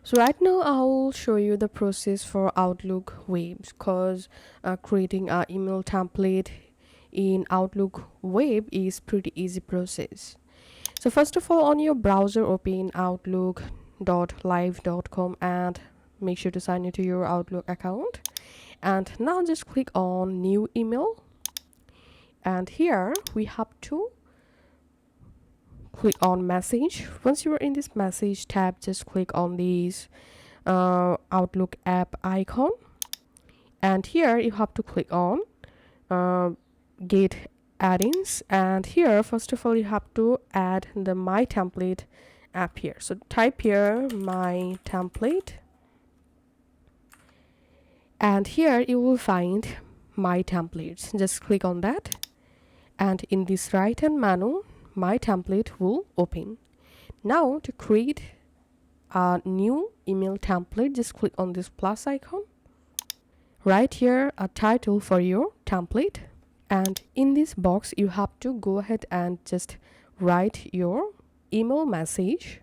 So right now I'll show you the process for Outlook Web because creating an email template in Outlook Web is pretty easy process. So first of all, on your browser open outlook.live.com and make sure to sign into your Outlook account, and now just click on new email, and here we have to click on message. Once you're in this message tab, just click on this Outlook app icon, and here you have to click on uh, get add-ins, and here first of all you have to add the my template app here. So type here my template, and here you will find my templates. Just click on that, and in this right hand menu my template will open. Now to create a new email template, just click on this plus icon. Write here a title for your template, and in this box you have to go ahead and just write your email message,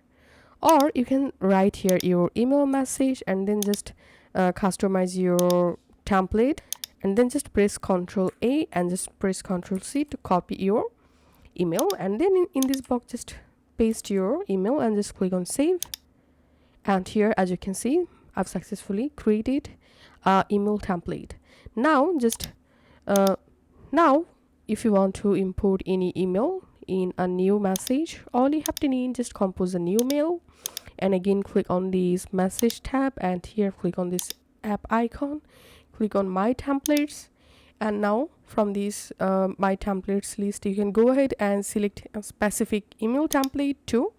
or you can write here your email message and then just customize your template, and then just press Ctrl A and just press Ctrl C to copy your email, and then in this box just paste your email and just click on save. And here, as you can see, I've successfully created a email template. Now just now if you want to import any email in a new message, all you have to need just compose a new mail, and again click on this message tab, and here click on this app icon, click on my templates, and now from this my templates list you can go ahead and select a specific email template to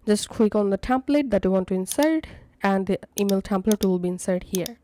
just click on the template that you want to insert, and the email template will be inserted here.